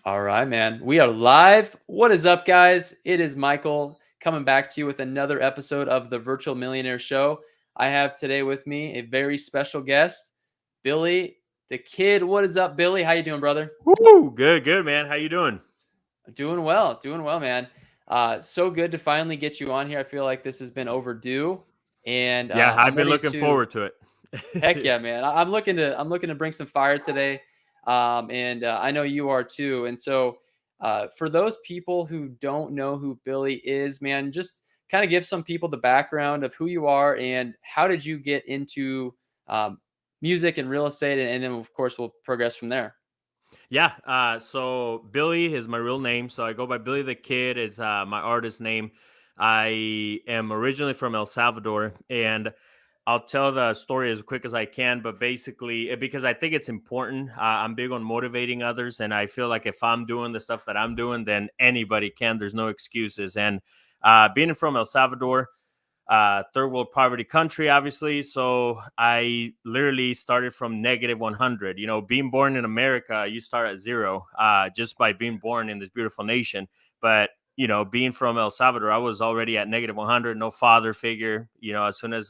All right, man. We are live. What is up, guys? It is Michael coming back to you with another episode of the Virtual Millionaire Show. I have today with me a very special guest, Billy the Kid. What is up, Billy? How you doing, brother? Woo! Good, man. How you doing? Doing well, man. So good to finally get you on here. I feel like this has been overdue, and Yeah, I'm I've been ready looking to. forward to Heck it. yeah, man! I'm looking to bring some fire today, and I know you are too. And so, for those people who don't know who Billy is, man, just kind of give some people the background of who you are and how did you get into um, music and real estate, and then of course we'll progress from there. Yeah. So Billy is my real name. So I go by Billy the Kid. Is my artist name. I am originally from El Salvador, and I'll tell the story as quick as I can. But basically, because I think it's important. I'm big on motivating others, and I feel like if I'm doing the stuff that I'm doing, then anybody can. There's no excuses. And being from El Salvador, third world poverty country, obviously. So I literally started from negative 100. You know, being born in America, you start at zero just by being born in this beautiful nation. But you know, being from El Salvador, I was already at negative 100, no father figure. You know, as soon as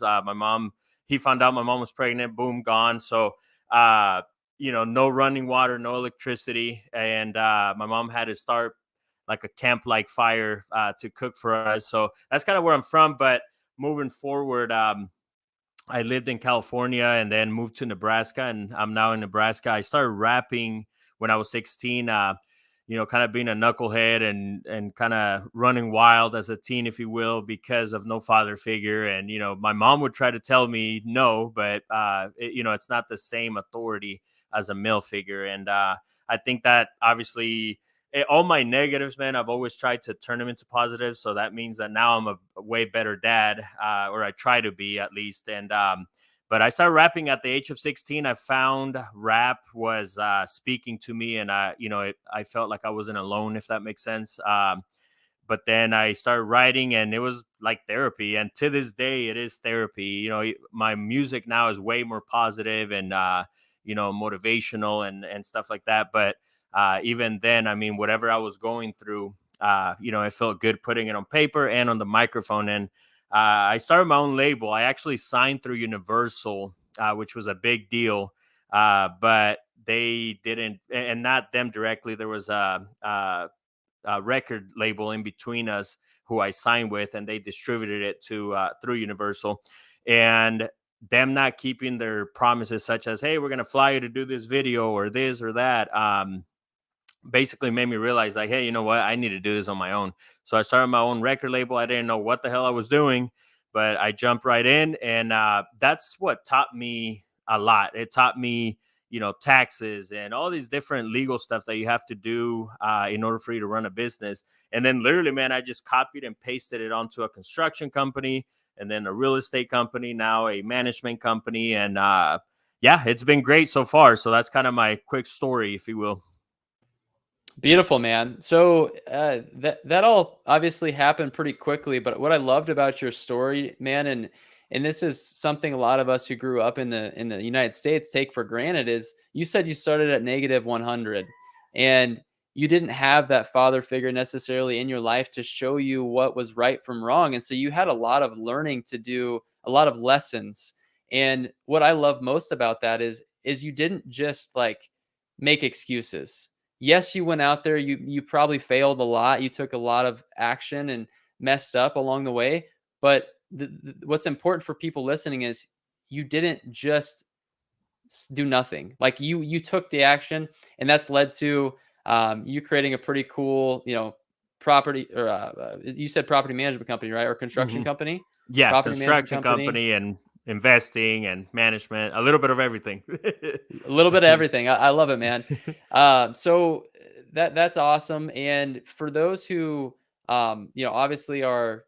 he found out my mom was pregnant, boom, gone. So, uh, you know, no running water, no electricity. And my mom had to start like a camp like fire to cook for us. So that's kind of where I'm from. But moving forward, I lived in California and then moved to Nebraska, and I'm now in Nebraska. I started rapping when I was 16. You know, kind of being a knucklehead and kind of running wild as a teen, if you will, because of no father figure. And you know, my mom would try to tell me no, but you know, it's not the same authority as a male figure. And I think that obviously all my negatives, man, I've always tried to turn them into positives. So that means that now I'm a way better dad, or I try to be at least. And but I started rapping at the age of 16. I found rap was speaking to me, and you know, I felt like I wasn't alone, if that makes sense. But then I started writing, and it was like therapy. And to this day, it is therapy. You know, my music now is way more positive and you know, motivational and stuff like that. But even then, I mean, whatever I was going through, you know, it felt good putting it on paper and on the microphone. And I started my own label. I actually signed through Universal, which was a big deal. But they didn't, and not them directly. There was a record label in between us who I signed with, and they distributed it to through Universal. And them not keeping their promises, such as, "Hey, we're gonna fly you to do this video or this or that," basically made me realize, like, "Hey, you know what? I need to do this on my own." So I started my own record label. I didn't know what the hell I was doing, but I jumped right in, and that's what taught me a lot. It taught me, you know, taxes and all these different legal stuff that you have to do in order for you to run a business. And then literally, man, I just copied and pasted it onto a construction company, and then a real estate company, now a management company. And yeah, it's been great so far. So that's kind of my quick story, if you will. Beautiful, man. So that all obviously happened pretty quickly, but what I loved about your story, man, and this is something a lot of us who grew up in the United States take for granted is you said you started at negative 100 and you didn't have that father figure necessarily in your life to show you what was right from wrong. And so you had a lot of learning to do, a lot of lessons. And what I love most about that is you didn't just like make excuses. Yes, you went out there, you probably failed a lot, you took a lot of action and messed up along the way, but what's important for people listening is you didn't just do nothing. Like you took the action, and that's led to you creating a pretty cool, property or you said property management company, right? Or construction Hmm. company, Yeah, property management construction company. company and investing and management, a little bit of everything. A little bit of everything. I love it, man. So that's awesome. And for those who, obviously are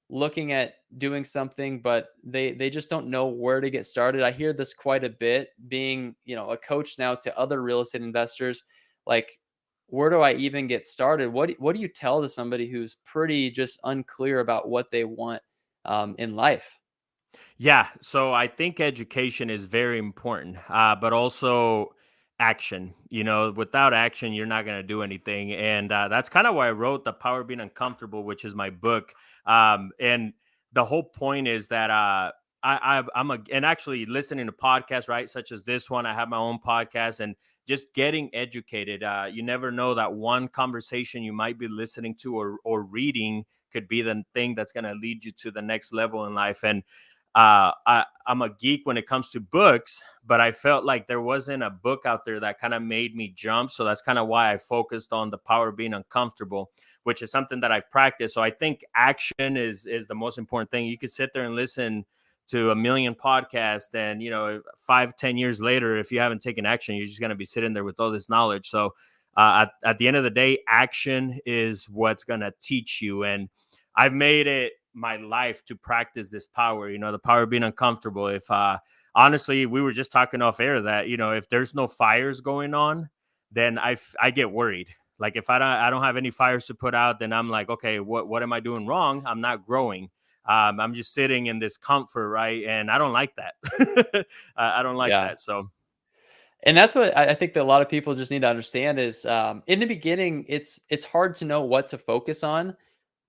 looking at doing something, but they just don't know where to get started. I hear this quite a bit. Being a coach now to other real estate investors, like where do I even get started? What do you tell to somebody who's pretty just unclear about what they want in life? Yeah, so I think education is very important, but also action. Without action, you're not going to do anything. And that's kind of why I wrote The Power of Being Uncomfortable, which is my book. And the whole point is that and actually listening to podcasts, right, such as this one. I have my own podcast, and just getting educated. You never know, that one conversation you might be listening to or reading could be the thing that's going to lead you to the next level in life. And I'm a geek when it comes to books, but I felt like there wasn't a book out there that kind of made me jump. So that's kind of why I focused on The Power of Being Uncomfortable, which is something that I've practiced. So I think action is the most important thing. You could sit there and listen to a million podcasts, and 5-10 years later, if you haven't taken action, you're just going to be sitting there with all this knowledge. So at the end of the day, action is what's going to teach you. And I've made it my life to practice this power, the power of being uncomfortable. If honestly, we were just talking off air that, if there's no fires going on, then I get worried. Like if I don't have any fires to put out, then I'm like, okay, what am I doing wrong? I'm not growing. I'm just sitting in this comfort, right? And I don't like that. I don't like Yeah. that. So And that's what I think that a lot of people just need to understand is, in the beginning, it's hard to know what to focus on.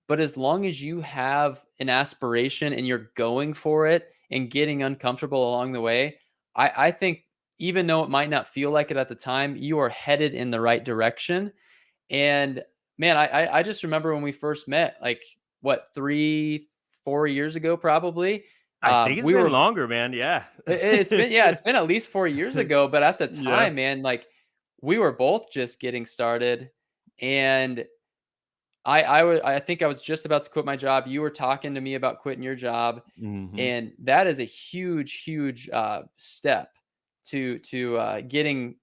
But as long as you have an aspiration and you're going for it and getting uncomfortable along the way, I think even though it might not feel like it at the time, you are headed in the right direction. And man, I just remember when we first met, like what, 3-4 years ago, probably. I think it's We been were longer, man. Yeah. it's been, yeah, it's been at least 4 years ago. But at the Yeah. time, man, like we were both just getting started, and I think I was just about to quit my job. You were talking to me about quitting your job, Hmm. and that is a huge, huge step to getting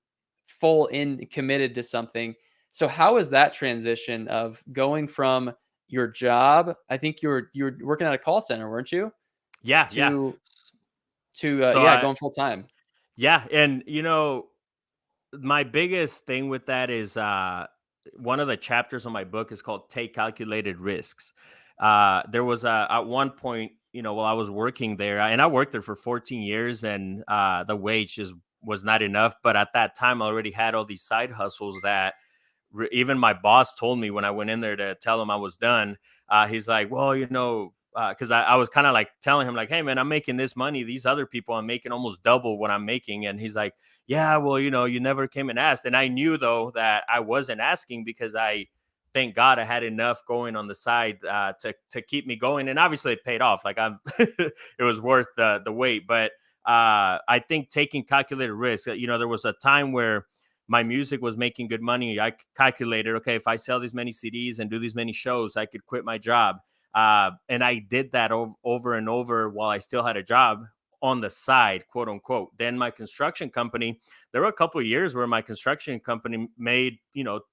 full in committed to something. So how is that transition of going from your job? I think you were working at a call center, weren't you? Yeah. Yeah. To So yeah, going full time. yeah. And, my biggest thing with that is one of the chapters of my book is called Take Calculated Risks. There was at one point, while I was working there, and I worked there for 14 years, and the wage just was not enough. But at that time, I already had all these side hustles that even my boss told me when I went in there to tell him I was done. He's like, well, because I was kind of like telling him like, hey man, I'm making this money. These other people, I'm making almost double what I'm making. And he's like, yeah, well, you never came and asked. And I knew though that I wasn't asking because thank God I had enough going on the side to keep me going. And obviously it paid off. Like it was worth the wait. But I think taking calculated risk, there was a time where my music was making good money. I calculated, okay, if I sell these many CDs and do these many shows, I could quit my job. And I did that over and over while I still had a job on the side, quote unquote. Then my construction company, there were a couple of years where my construction company made,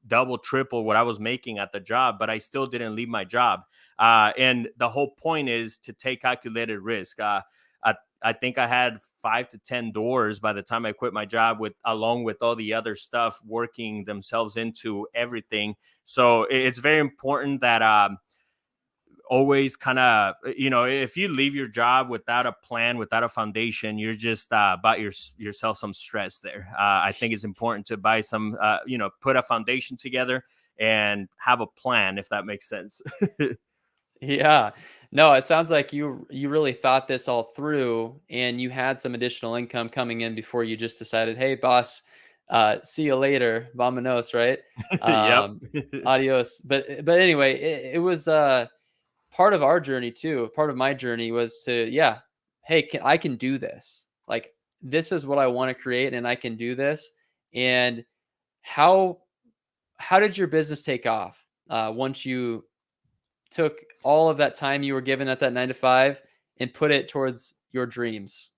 double, triple what I was making at the job, but I still didn't leave my job. And the whole point is to take calculated risk. I think I had 5 to 10 doors by the time I quit my job, along with all the other stuff working themselves into everything. So it's very important that always kind of, if you leave your job without a plan, without a foundation, you're just about yourself some stress there. I think it's important to buy some, put a foundation together and have a plan, if that makes sense. Yeah. No, it sounds like you really thought this all through, and you had some additional income coming in before you just decided, "Hey, boss, see you later, vamonos," right? Yep. Adios. But anyway, it was part of our journey too. Part of my journey was to, yeah, hey, I can do this. Like this is what I want to create, and I can do this. And how how did your business take off once you took all of that time you were given at that 9 to 5 and put it towards your dreams?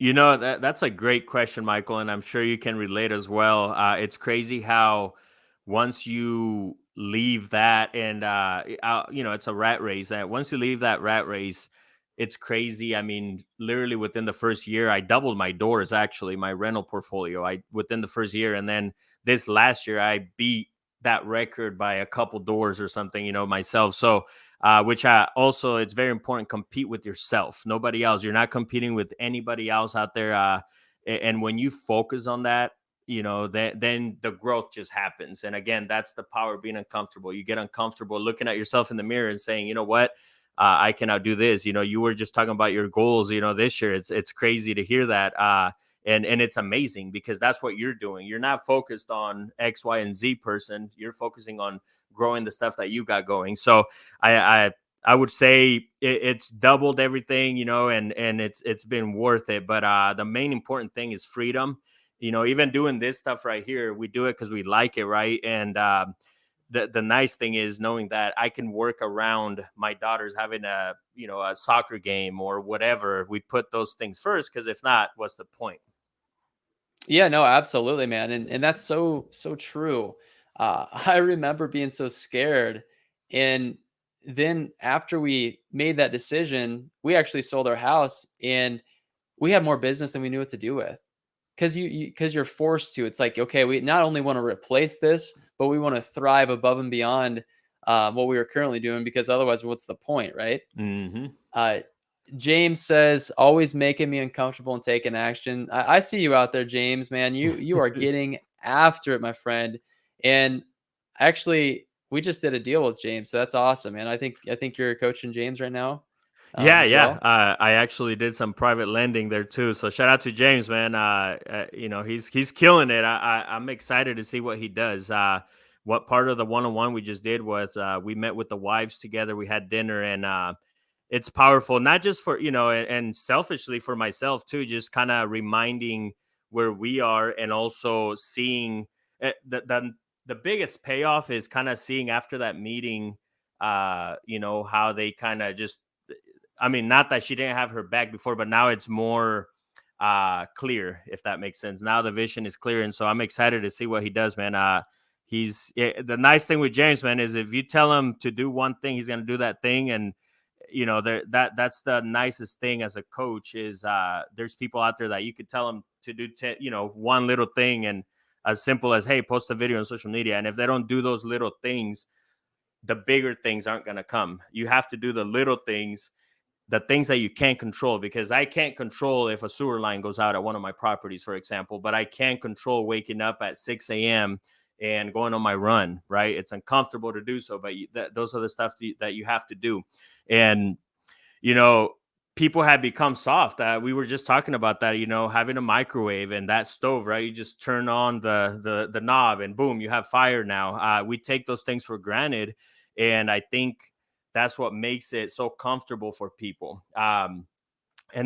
That's a great question, Michael, and I'm sure you can relate as well. It's crazy how once you leave that and it's a rat race. Once you leave that rat race, it's crazy. I mean, literally within the first year, I doubled my doors. Actually, my rental portfolio. I within the first year, and then this last year, I beat that record by a couple doors or something. Myself. So which also it's very important, compete with yourself, nobody else. You're not competing with anybody else out there, and when you focus on that, then the growth just happens. And again, that's the power of being uncomfortable. You get uncomfortable looking at yourself in the mirror and saying, you know what, I cannot do this. You were just talking about your goals, this year. It's crazy to hear that. And it's amazing because that's what you're doing. You're not focused on X, Y, and Z person. You're focusing on growing the stuff that you got going. So I would say it's doubled everything, and it's been worth it. But the main important thing is freedom. Even doing this stuff right here, we do it because we like it, right? And the nice thing is knowing that I can work around my daughters having a soccer game or whatever. We put those things first, because if not, what's the point? Yeah, no, absolutely, man. And that's so true. I remember being so scared. And then after we made that decision, we actually sold our house and we had more business than we knew what to do with. Cause because you're forced to. It's like, okay, we not only want to replace this, but we want to thrive above and beyond what we were currently doing, because otherwise, what's the point, right? Hmm. Uh, James says, always making me uncomfortable and taking action. I see you out there, James, man. You are getting after it, my friend. And actually, we just did a deal with James, so that's awesome, man. I think you're coaching James right now, Yeah, as yeah. well. I actually did some private lending there too. So shout out to James, man. He's killing it. I'm excited to see what he does. What part of the one-on-one we just did was we met with the wives together. We had dinner, and it's powerful, not just for and selfishly for myself too, just kind of reminding where we are, and also seeing the biggest payoff is kind of seeing after that meeting, how they kind of just, I mean, not that she didn't have her back before, but now it's more clear, if that makes sense. Now the vision is clear, and so I'm excited to see what he does, man. The nice thing with James, man, is if you tell him to do one thing, he's going to do that thing. And that's the nicest thing as a coach is there's people out there that you could tell them to do one little thing, and as simple as, hey, post a video on social media, and if they don't do those little things, the bigger things aren't going to come. You have to do the little things, the things that you can't control, because I can't control if a sewer line goes out at one of my properties, for example, but I can control waking up at 6 a.m. and going on my run, right? It's uncomfortable to do so, but those are the stuff that you have to do. And, you know, people have become soft. We were just talking about that, having a microwave and that stove, right? You just turn on the knob and boom, you have fire now. We take those things for granted. And I think that's what makes it so comfortable for people. And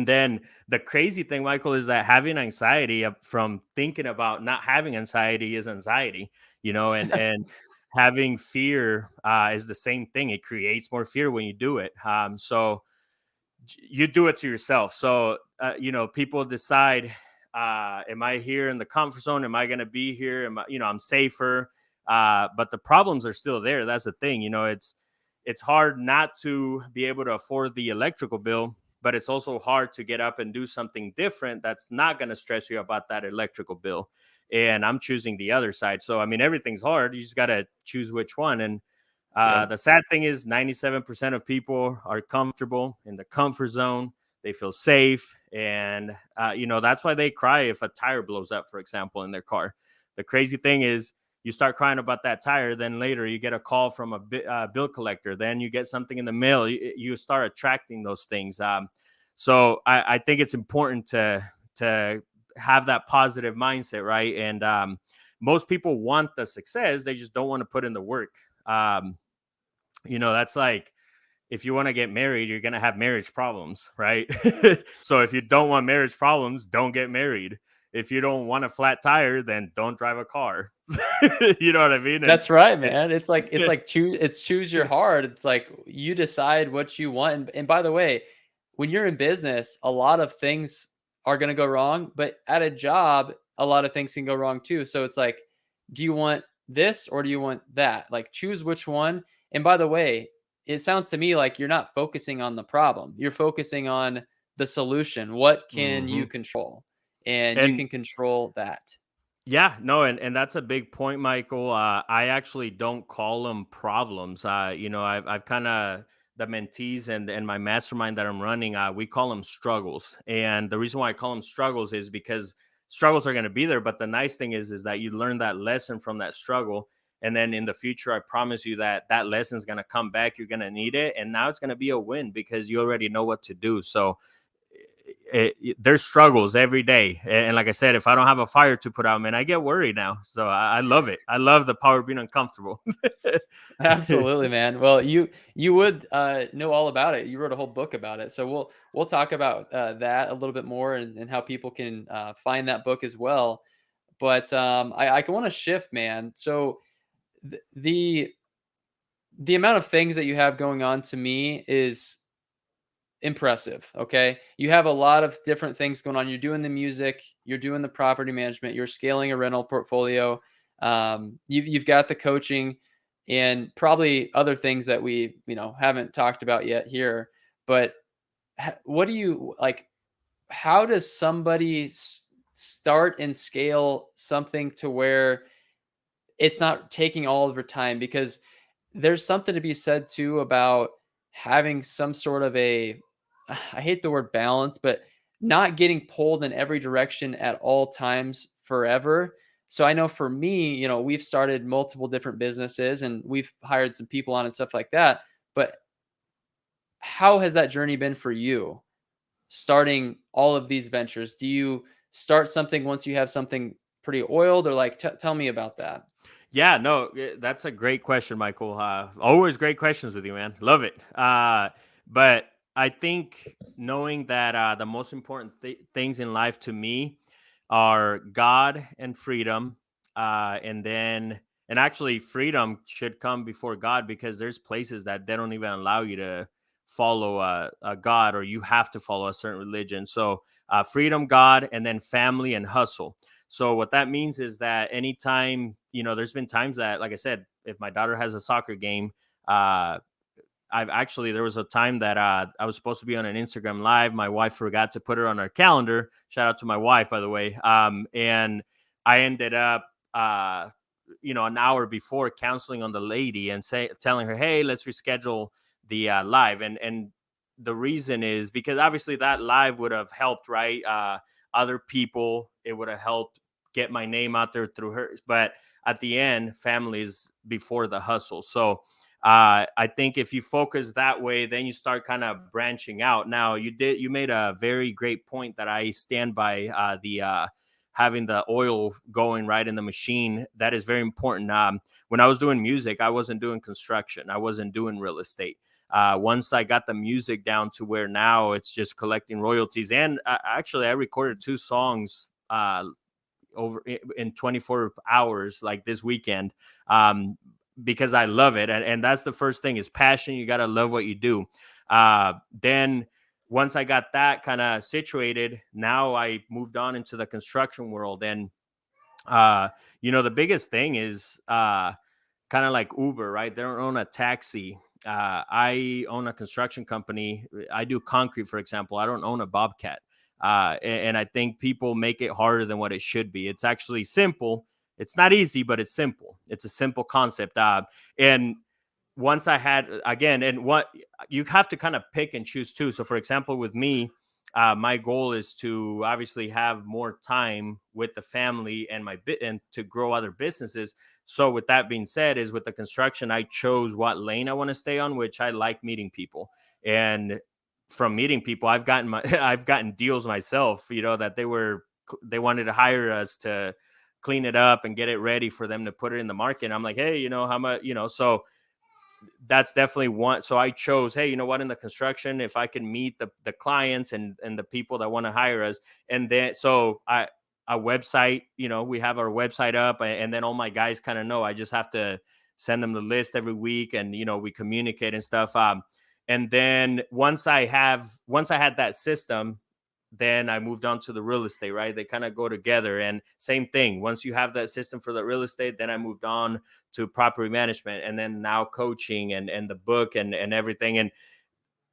then the crazy thing, Michael, is that having anxiety from thinking about not having anxiety is anxiety, and having fear is the same thing. It creates more fear when you do it. So you do it to yourself. So, people decide, am I here in the comfort zone? Am I going to be here? I'm safer. But the problems are still there. That's the thing. It's hard not to be able to afford the electrical bill, but it's also hard to get up and do something different that's not going to stress you about that electrical bill. And I'm choosing the other side. So, I mean, everything's hard. You just got to choose which one. And Yep. the sad thing is 97% of people are comfortable in the comfort zone. They feel safe. And, that's why they cry if a tire blows up, for example, in their car. The crazy thing is, you start crying about that tire, then later you get a call from a bill collector, then you get something in the mail. You start attracting those things. So I think it's important to have that positive mindset, right? And most people want the success, they just don't want to put in the work. That's like, if you want to get married, you're going to have marriage problems, right? So if you don't want marriage problems, don't get married. If you don't want a flat tire, then don't drive a car. You know what I mean? That's right, man. It's like choose your heart. It's like you decide what you want. And by the way, when you're in business, a lot of things are going to go wrong, but at a job, a lot of things can go wrong too. So it's like, do you want this or do you want that? Like choose which one. And by the way, it sounds to me like you're not focusing on the problem. You're focusing on the solution. What can you Mhm. control? And you And can control that. yeah, no, and that's a big point, Michael. I actually don't call them problems. I've kind of, the mentees and my mastermind that I'm running, we call them struggles. And the reason why I call them struggles is because struggles are going to be there. But the nice thing is that you learn that lesson from that struggle. And then in the future, I promise you that that lesson is going to come back. You're going to need it. And now it's going to be a win because you already know what to do. So there's struggles every day. And like I said, if I don't have a fire to put out, man, I get worried now. So I love it. I love the power of being uncomfortable. Absolutely, man. Well, you would know all about it. You wrote a whole book about it, so we'll talk about that a little bit more and how people can find that book as well. But I want to shift, man. So th- the the amount of things that you have going on to me is impressive. Okay. You have a lot of different things going on. You're doing the music, you're doing the property management, you're scaling a rental portfolio. You've got the coaching and probably other things that we, haven't talked about yet here. But what do you like? How does somebody start and scale something to where it's not taking all of your time? Because there's something to be said too about having some sort of a I hate the word balance, but not getting pulled in every direction at all times forever. So I know for me, we've started multiple different businesses and we've hired some people on and stuff like that. But how has that journey been for you starting all of these ventures? Do you start something once you have something pretty oiled or like tell me about that? Yeah, no, that's a great question, Michael. Always great questions with you, man. Love it. But I think knowing that the most important things in life to me are God and freedom, and actually freedom should come before God because there's places that they don't even allow you to follow a God, or you have to follow a certain religion. So freedom, God, and then family and hustle. So what that means is that anytime, there's been times that, like I said, if my daughter has a soccer game, there was a time that I was supposed to be on an Instagram live. My wife forgot to put it on our calendar. Shout out to my wife, by the way. And I ended up, an hour before counseling on the lady and telling her, hey, let's reschedule the live. And the reason is because obviously that live would have helped, right? Other people, it would have helped get my name out there through her. But at the end, family is before the hustle. So I think if you focus that way, then you start kind of branching out. Now you made a very great point that I stand by, the having the oil going right in the machine. That is very important. When I was doing music, I wasn't doing construction. I wasn't doing real estate. Once I got the music down to where now it's just collecting royalties. And actually, I recorded 2 songs over in 24 hours, like this weekend, because I love it. And that's the first thing is passion. You got to love what you do. Then once I got that kind of situated, now I moved on into the construction world. And, the biggest thing is kind of like Uber, right? They don't own a taxi. I own a construction company. I do concrete, for example. I don't own a Bobcat. And I think people make it harder than what it should be. It's actually simple. It's not easy, but it's simple. It's a simple concept. And once I had, again, and what you have to kind of pick and choose too. So for example, with me, my goal is to obviously have more time with the family and and to grow other businesses. So with that being said, is with the construction, I chose what lane I want to stay on, which I like meeting people. And from meeting people, I've gotten I've gotten deals myself, that they wanted to hire us to clean it up and get it ready for them to put it in the market. And I'm like, hey, how much, so that's definitely one. So I chose, hey, you know what, in the construction, if I can meet the clients and the people that want to hire us. And then, so a website, we have our website up, and then all my guys kind of know I just have to send them the list every week, and, we communicate and stuff. And then once I had that system, then I moved on to the real estate, right? They kind of go together. And same thing. Once you have that system for the real estate, then I moved on to property management, and then now coaching and the book and everything. And,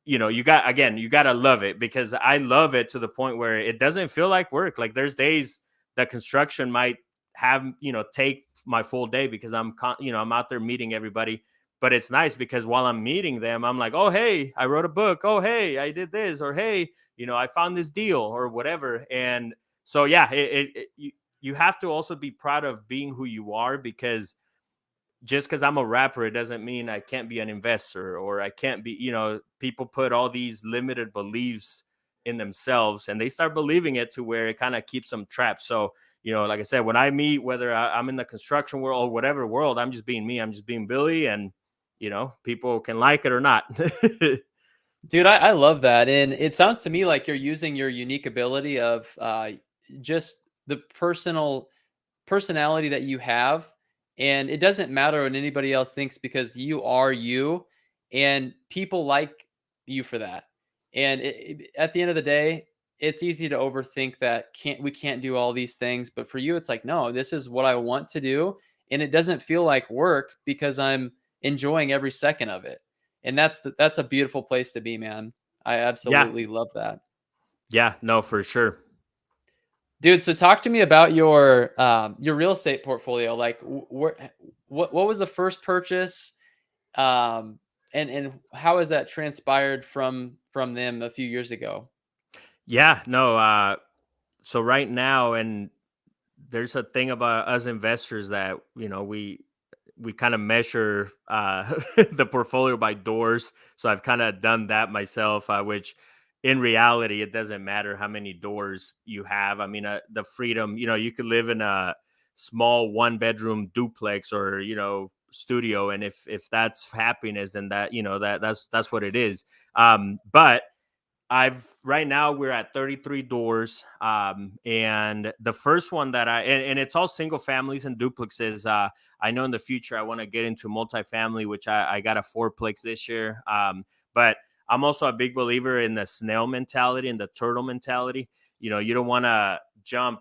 you got to love it, because I love it to the point where it doesn't feel like work. Like there's days that construction might have, take my full day because I'm out there meeting everybody. But it's nice because while I'm meeting them, I'm like, oh, hey, I wrote a book. Oh, hey, I did this. Or, hey, I found this deal or whatever. And So yeah, you have to also be proud of being who you are, because just because I'm a rapper, it doesn't mean I can't be an investor, or I can't be, people put all these limited beliefs in themselves, and they start believing it to where it kind of keeps them trapped. So, like I said, when I meet, whether I'm in the construction world or whatever world, I'm just being me. I'm just being Billy, and, people can like it or not. Dude, I love that. And it sounds to me like you're using your unique ability of just the personality that you have. And it doesn't matter what anybody else thinks because you are you, and people like you for that. And at the end of the day, it's easy to overthink that we can't do all these things. But for you, it's like, no, this is what I want to do. And it doesn't feel like work because I'm enjoying every second of it. And that's a beautiful place to be, man. I Yeah. absolutely love that. Yeah. No, for sure. Dude, so talk to me about your real estate portfolio. Like what was the first purchase? And how has that transpired from them a few years ago? Yeah. No. So right now, and there's a thing about us investors that, we kind of measure the portfolio by doors. So I've kind of done that myself, which in reality, it doesn't matter how many doors you have. I mean, the freedom, you could live in a small 1 bedroom duplex, or, studio. And if that's happiness, then that's what it is. But right now we're at 33 doors. And the first one that and it's all single families and duplexes. I know in the future I want to get into multifamily, which I got a fourplex this year. But I'm also a big believer in the snail mentality and the turtle mentality. You don't want to jump,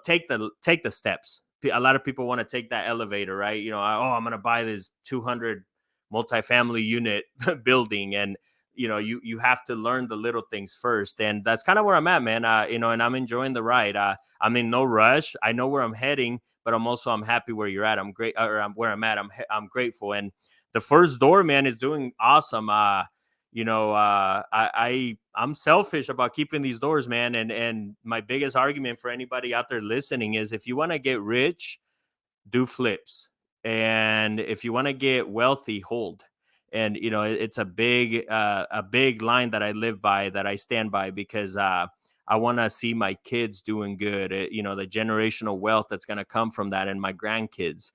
take the steps. A lot of people want to take that elevator, right? I'm going to buy this 200 multifamily unit building, and you have to learn the little things first. And that's kind of where I'm at, man. And I'm enjoying the ride. I'm in no rush. I know where I'm heading, but I'm happy where you're at. I'm great, or where I'm at. I'm grateful. And the first door, man, is doing awesome. I'm selfish about keeping these doors, man. And my biggest argument for anybody out there listening is, if you want to get rich, do flips. And if you want to get wealthy, hold. And it's a big line that I live by, that I stand by, because I want to see my kids doing good. The generational wealth that's going to come from that, and my grandkids.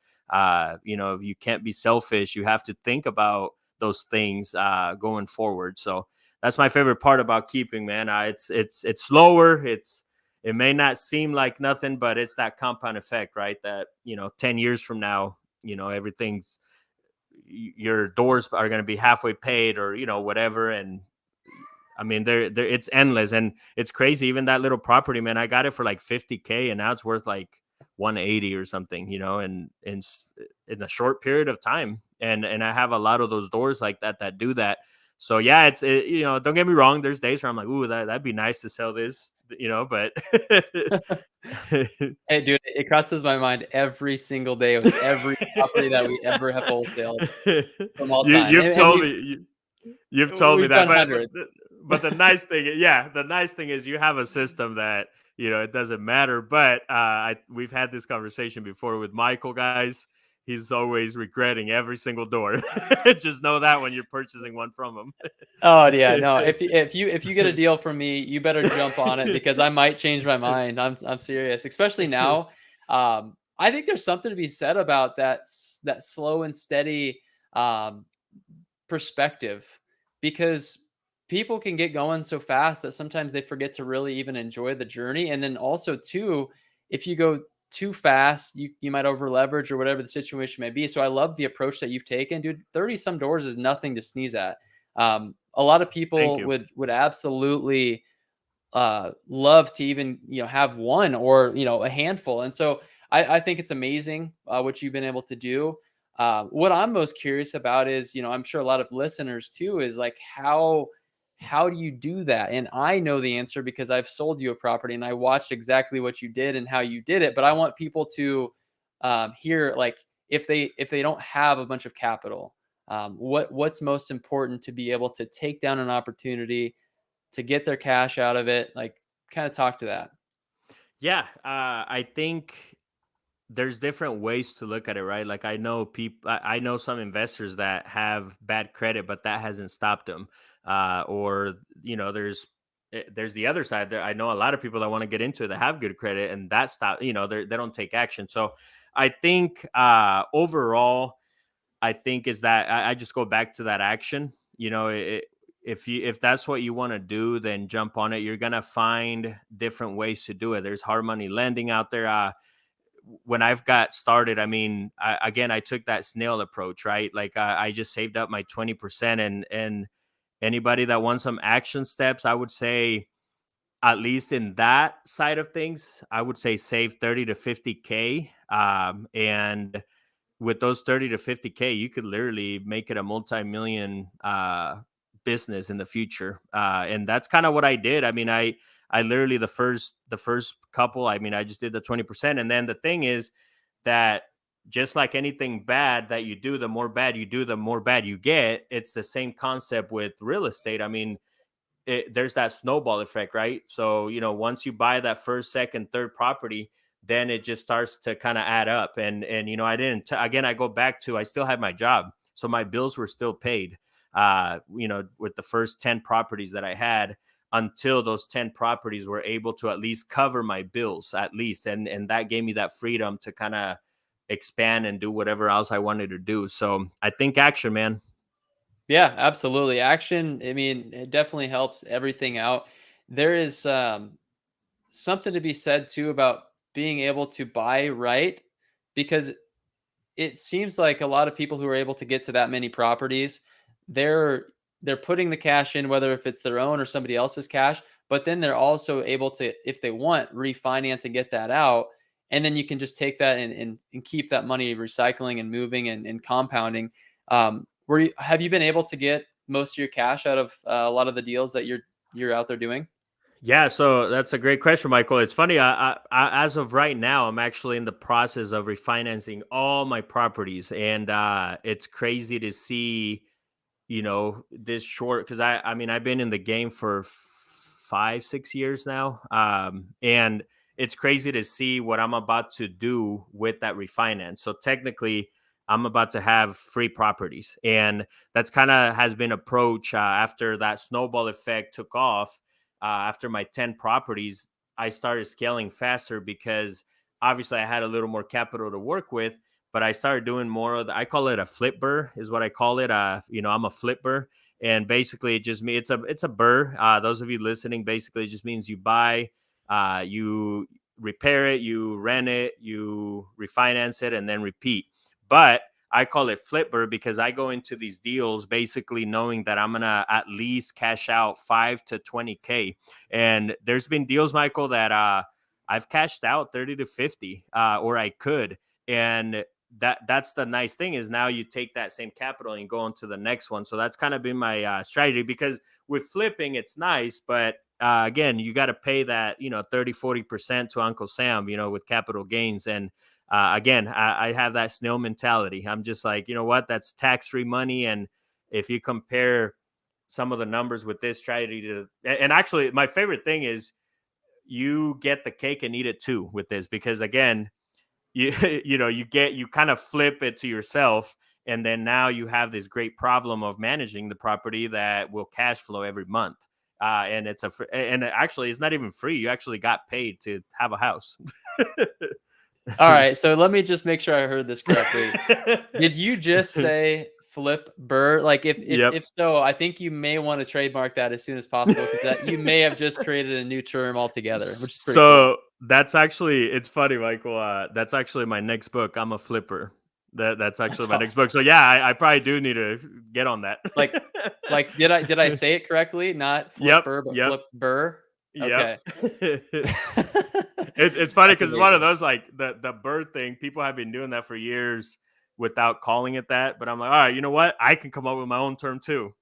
You can't be selfish. You have to think about those things going forward. So that's my favorite part about keeping, man. It's slower. It may not seem like nothing, but it's that compound effect, right? That 10 years from now, your doors are going to be halfway paid, or whatever. And I mean, it's endless, and it's crazy. Even that little property, man, I got it for like 50K, and now it's worth like 180 or something, and in a short period of time. And I have a lot of those doors like that do that. So yeah, don't get me wrong. There's days where I'm like, ooh, that'd be nice to sell this, but Hey, dude, it crosses my mind every single day with every property that we ever have wholesaled from all you time. you've And told me you've told me we've that, done but hundreds. the nice thing, yeah, the nice thing is you have a system that it doesn't matter. But we've had this conversation before with Michael, guys. He's always regretting every single door. Just know that when you're purchasing one from him. Oh yeah, no. If you get a deal from me, you better jump on it because I might change my mind. I'm serious, especially now. I think there's something to be said about that slow and steady um, perspective, because people can get going so fast that sometimes they forget to really even enjoy the journey. And then also too, if you go too fast, you might over leverage or whatever the situation may be. So I love the approach that you've taken, dude. 30 some doors is nothing to sneeze at. A lot of Thank people you. would absolutely love to even have one or a handful. And so I think it's amazing what you've been able to do. What I'm most curious about is, I'm sure a lot of listeners too, is like how do you do that? And I know the answer because I've sold you a property and I watched exactly what you did and how you did it. But I want people to hear, like, if they don't have a bunch of capital, what's most important to be able to take down an opportunity to get their cash out of it. Like, kind of talk to that. Yeah, I think there's different ways to look at it, right? Like I know people, I know some investors that have bad credit, but that hasn't stopped them. Or there's the other side. There, I know a lot of people that want to get into it that have good credit, and that stop. They don't take action. So I think overall, I think is that I just go back to that action. If that's what you want to do, then jump on it. You're gonna find different ways to do it. There's hard money lending out there. When I've got started, I mean, I took that snail approach, right? Like I just saved up my 20%, and anybody that wants some action steps, I would say, at least in that side of things, I would say save 30 to 50K. And with those 30 to 50K, you could literally make it a multi-million business in the future. And that's kind of what I did. I mean, I literally the first couple, I mean, I just did the 20%. And then the thing is that just like anything bad that you do, the more bad you do, the more bad you get. It's the same concept with real estate. I mean, there's that snowball effect, right? So, once you buy that first, second, third property, then it just starts to kind of add up. And I didn't, again, I go back to, I still had my job. So my bills were still paid, with the first 10 properties that I had, until those 10 properties were able to at least cover my bills, at least. And that gave me that freedom to kind of expand and do whatever else I wanted to do. So I think action, man. Yeah, absolutely. Action, I mean, it definitely helps everything out. There is something to be said too about being able to buy right, because it seems like a lot of people who are able to get to that many properties, they're they're putting the cash in, whether if it's their own or somebody else's cash, but then they're also able to, if they want, refinance and get that out. And then you can just take that and keep that money recycling and moving and compounding. Have you been able to get most of your cash out of a lot of the deals that you're out there doing? Yeah, so that's a great question, Michael. It's funny. As of right now, I'm actually in the process of refinancing all my properties, and it's crazy to see, this short, because I mean, I've been in the game for 5, 6 years now, and it's crazy to see what I'm about to do with that refinance. So technically, I'm about to have free properties, and that's kind of has been approach after that snowball effect took off. After my 10 properties, I started scaling faster because obviously I had a little more capital to work with, but I started doing more of I call it a flip burr is what I call it. I'm a flipper. And basically it just means it's a burr. Those of you listening, basically it just means you buy, you repair it, you rent it, you refinance it, and then repeat. But I call it flipper because I go into these deals basically knowing that I'm gonna at least cash out 5 to 20K. And there's been deals, Michael, that I've cashed out 30 to 50, or I could. And that's the nice thing is now you take that same capital and go on to the next one. So that's kind of been my strategy, because with flipping it's nice, but again, you got to pay that 30-40% to Uncle Sam, with capital gains. And again, I have that snail mentality. I'm just like, you know what, that's tax-free money. And if you compare some of the numbers with this strategy and actually my favorite thing is you get the cake and eat it too with this, because again, you you kind of flip it to yourself, and then now you have this great problem of managing the property that will cash flow every month. And and actually it's not even free. You actually got paid to have a house. All right, so let me just make sure I heard this correctly. Did you just say flip burr? Like Yep. if so, I think you may want to trademark that as soon as possible, because that you may have just created a new term altogether, which is pretty cool. So that's actually it's funny, Michael. That's actually my next book. I'm a flipper. That's actually That's my next awesome. book. So yeah, I probably do need to get on that. Like did I say it correctly? Not flip Yep. burr, but Yep. flip burr? Yep. Okay. It's funny That's because it's one of amazing. those like the bird thing. People have been doing that for years without calling it that. But I'm like, all right, you know what? I can come up with my own term too.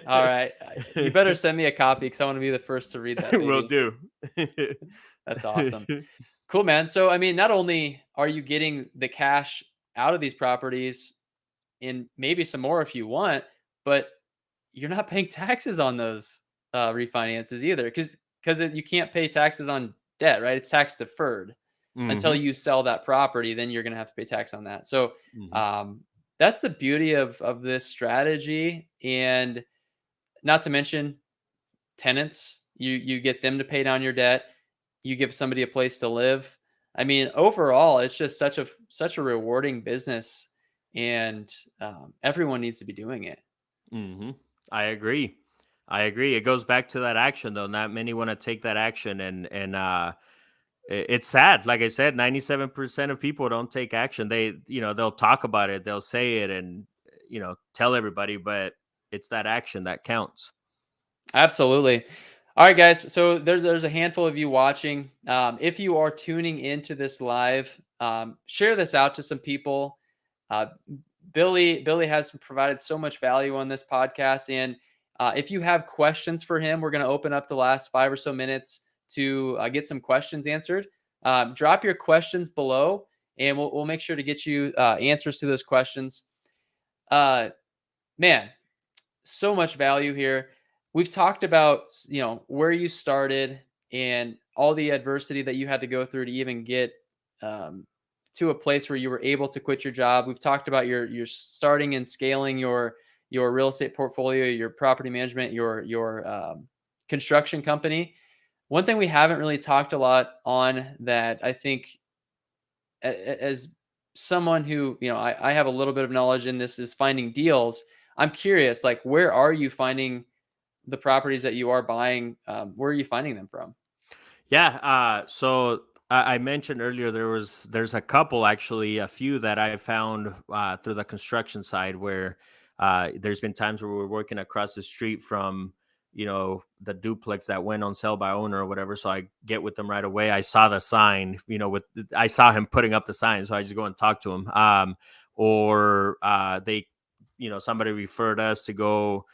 All right. You better send me a copy because I want to be the first to read that Will baby. do. That's awesome. Cool, man. So, I mean, not only are you getting the cash out of these properties and maybe some more if you want, but you're not paying taxes on those refinances either, because you can't pay taxes on debt, right? It's tax deferred until Hmm. you sell that property. Then you're going to have to pay tax on that. So Hmm. um, that's the beauty of this strategy, and not to mention tenants. You get them to pay down your debt. You give somebody a place to live. I mean, overall, it's just such a rewarding business, and everyone needs to be doing it. Hmm. I agree. I agree. It goes back to that action though. Not many want to take that action, and it's sad. Like I said, 97% of people don't take action. They'll talk about it, they'll say it, and tell everybody, but it's that action that counts. Absolutely. All right, guys. So there's a handful of you watching. If you are tuning into this live, share this out to some people. Uh, Billy has provided so much value on this podcast, and if you have questions for him, we're going to open up the last 5 or so minutes to get some questions answered. Drop your questions below, and we'll make sure to get you answers to those questions. Uh, Man, so much value here. We've talked about, where you started and all the adversity that you had to go through to even get um, to a place where you were able to quit your job. We've talked about your starting and scaling your real estate portfolio, your property management, your construction company. One thing we haven't really talked a lot on that I think as someone who, I have a little bit of knowledge in this is finding deals. I'm curious, like, where are you finding the properties that you are buying? Where are you finding them from? Yeah. So I mentioned earlier there's a couple, actually a few that I found through the construction side where there's been times where we're working across the street from the duplex that went on sale by owner or whatever. So I get with them right away. I saw the sign, I saw him putting up the sign, so I just go and talk to him. Or they, somebody referred us to go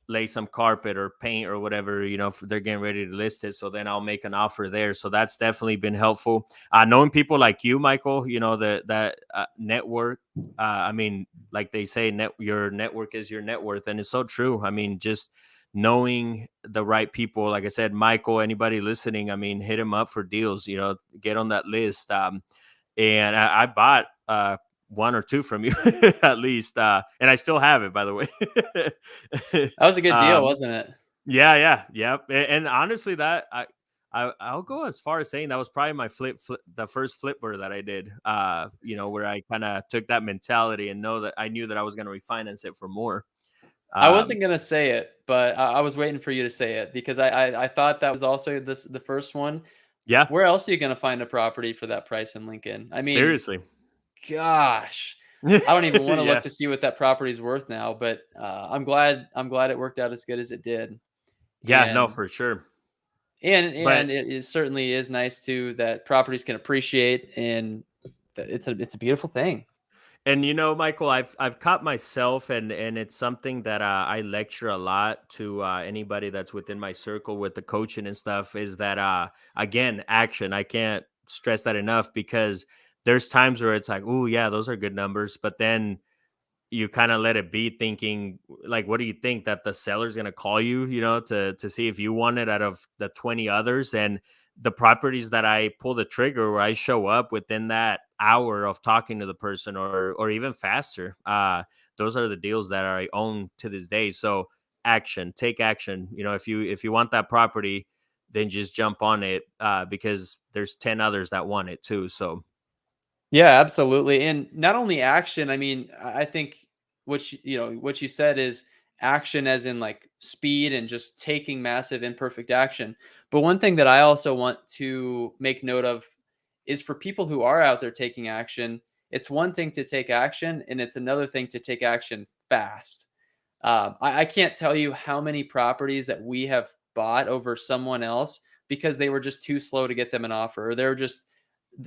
lay some carpet or paint or whatever, if they're getting ready to list it. So then I'll make an offer there. So that's definitely been helpful. Knowing people like you, Michael, that network. I mean, like they say, your network is your net worth, and it's so true. I mean, just knowing the right people, like I said, Michael, anybody listening, I mean, hit him up for deals. Get on that list. And I bought one or two from you at least, and I still have it, by the way. That was a good deal, um, wasn't it? yeah, yeah, yep. And honestly, that I'll go as far as saying that was probably my the first flipper that I did. Where I kind of took that mentality and know that I knew that I was going to refinance it for more. I Um, wasn't gonna say it, but I was waiting for you to say it because I thought that was also the first one. yeah, Where else are you gonna find a property for that price in Lincoln? I mean, seriously. gosh, I don't even want to look Yeah, to see what that property is worth now. But I'm glad it worked out as good as it did. yeah, no, And for sure. and But it certainly is nice too that properties can appreciate, and it's a beautiful thing. And Michael, I've caught myself, and it's something that I lecture a lot to anybody that's within my circle with the coaching and stuff. Is that again, action? I can't stress that enough, because there's times where it's like, oh yeah, those are good numbers, but then you kind of let it be, thinking like, what do you think, that the seller's going to call you, to see if you want it out of the 20 others? And the properties that I pull the trigger, where I show up within that hour of talking to the person, or even faster, those are the deals that I own to this day. So action, take action. If you want that property, then just jump on it, because there's 10 others that want it too. So Yeah, absolutely. And not only action, I mean, I think what you said is action as in like speed and just taking massive imperfect action. But one thing that I also want to make note of is for people who are out there taking action, it's one thing to take action and it's another thing to take action fast. I can't tell you how many properties that we have bought over someone else because they were just too slow to get them an offer, or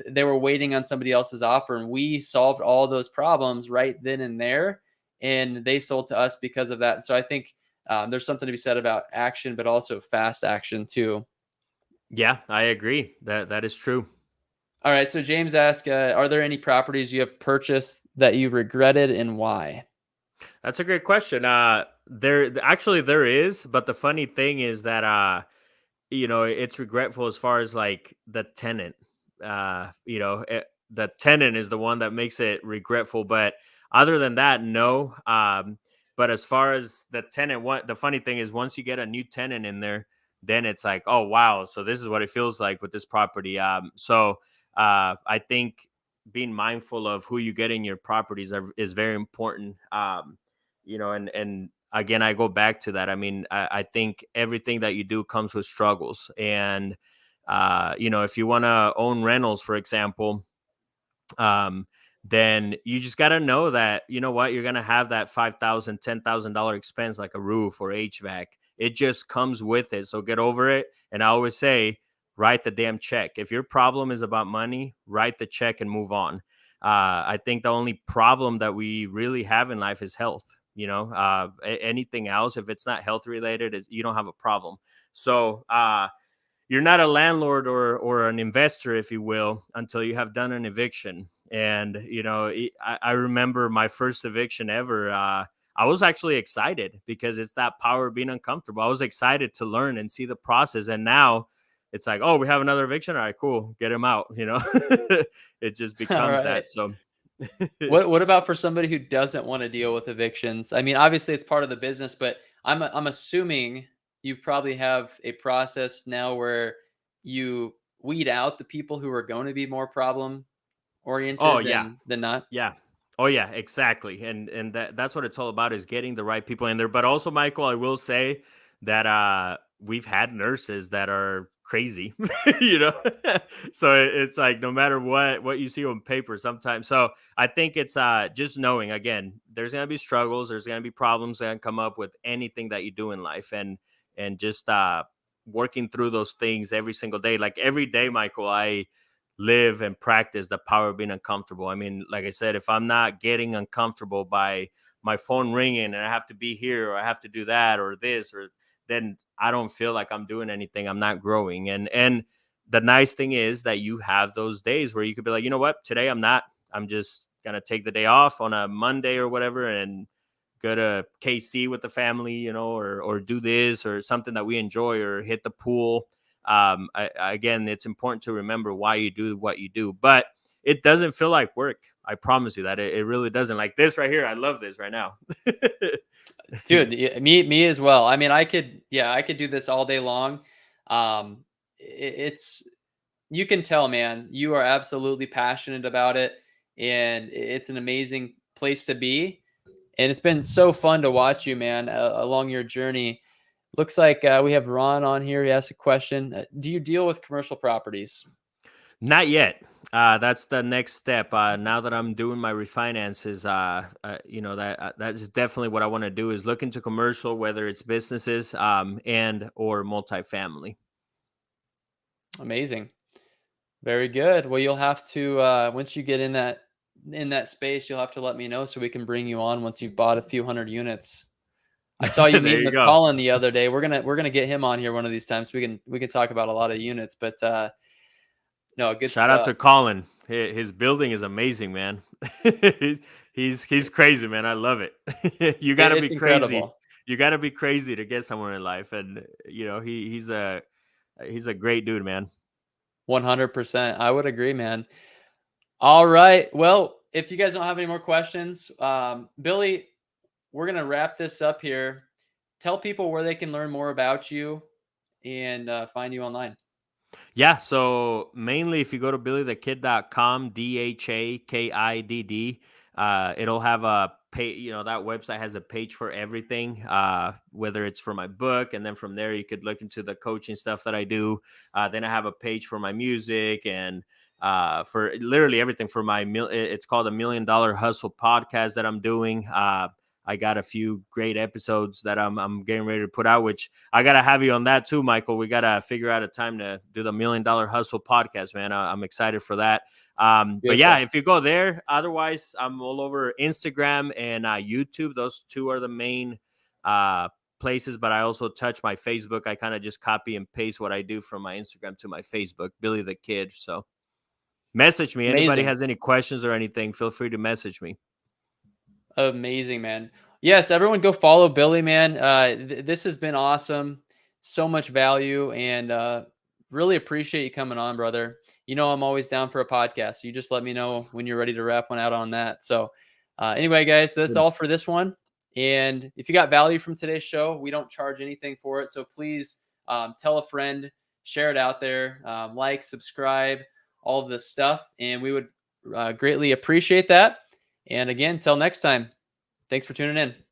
they were waiting on somebody else's offer, and we solved all those problems right then and there, and they sold to us because of that. And so I think there's something to be said about action, but also fast action too. yeah, I agree, that is true. All right, so James asked, are there any properties you have purchased that you regretted and why? That's a great question. There actually there is, but the funny thing is that it's regretful as far as like the tenant. The tenant is the one that makes it regretful. But other than that, no. But as far as the tenant, what the funny thing is, once you get a new tenant in there, then it's like, oh wow, so this is what it feels like with this property. I think being mindful of who you get in your properties is very important. And again, I go back to that. I mean, I think everything that you do comes with struggles. And, if you want to own rentals, for example, um, then you just got to know that, you know what, you're going to have that $5,000, $10,000 expense like a roof or HVAC. It just comes with it. So get over it. And I always say, write the damn check. If your problem is about money, write the check and move on. I think the only problem that we really have in life is health. Anything else, if it's not health related, is you don't have a problem. So you're not a landlord or an investor, if you will, until you have done an eviction. And I remember my first eviction ever. I was actually excited because it's that power of being uncomfortable. I was excited to learn and see the process. And now it's like, oh, we have another eviction. All right, cool. Get him out. It just All becomes right. that. So What about for somebody who doesn't want to deal with evictions? I mean, obviously it's part of the business, but I'm assuming you probably have a process now where you weed out the people who are going to be more problem oh oriented yeah. than not. Yeah. Oh yeah, exactly. And that's what it's all about, is getting the right people in there. But also, Michael, I will say that we've had nurses that are crazy, you know. So it's like no matter what you see on paper sometimes. So I think it's just knowing, again, there's going to be struggles, there's going to be problems that come up with anything that you do in life, and just working through those things every single day. Like every day, Michael, I live and practice the power of being uncomfortable. I mean, like I said, if I'm not getting uncomfortable by my phone ringing and I have to be here or I have to do that or this, or then I don't feel like I'm doing anything. I'm not growing. And the nice thing is that you have those days where you could be like, you know what, today I'm not. I'm just gonna take the day off on a Monday or whatever and go to KC with the family, or do this or something that we enjoy, or hit the pool. Again, it's important to remember why you do what you do, but it doesn't feel like work. I promise you that it really doesn't. Like this right here, I love this right now. Dude, me as well. I mean, I could do this all day long. It's you can tell, man, you are absolutely passionate about it, and it's an amazing place to be. And it's been so fun to watch you, man, along your journey. Looks like we have Ron on here. He asked a question. Do you deal with commercial properties? Not yet. That's the next step. Now that I'm doing my refinances, that's definitely what I want to do, is look into commercial, whether it's businesses, and or multifamily. Amazing. Very good. Well, you'll have to once you get in that space, you'll have to let me know so we can bring you on once you've bought a few hundred units. I saw you There meeting you with go. Colin the other day. We're gonna get him on here one of these times. So we can talk about a lot of units, but no, good Shout out stuff. to Colin. His building is amazing, man. he's he's crazy, man. I love it. You got to be It's crazy. incredible. You got to be crazy to get somewhere in life, and he's a great dude, man. 100%. I would agree, man. All right. Well, if you guys don't have any more questions, Billy, we're gonna wrap this up here. Tell people where they can learn more about you and find you online. Yeah, so mainly if you go to billythekid.com, DHAKIDD, it'll have a page, that website has a page for everything, whether it's for my book, and then from there you could look into the coaching stuff that I do. Then I have a page for my music and for literally everything for it's called a $1 Million Hustle podcast that I'm doing. I got a few great episodes that I'm getting ready to put out, which I gotta have you on that too, Michael. We gotta figure out a time to do the $1 Million Hustle podcast, man. I'm excited for that. But yeah, Beautiful. if you go there, otherwise I'm all over Instagram and YouTube. Those two are the main places, but I also touch my Facebook. I kind of just copy and paste what I do from my Instagram to my Facebook, Billy the Kid. So message me. Anybody Amazing. has any questions or anything, feel free to message me. Amazing, man. Yes, everyone go follow Billy, man. This has been awesome. so much value, and really appreciate you coming on, brother. I'm always down for a podcast. So you just let me know when you're ready to wrap one out on that. So anyway, guys, that's all for this one. And if you got value from today's show, we don't charge anything for it. So please tell a friend, share it out there, like, subscribe, all of this stuff. And we would greatly appreciate that. And again, till next time, thanks for tuning in.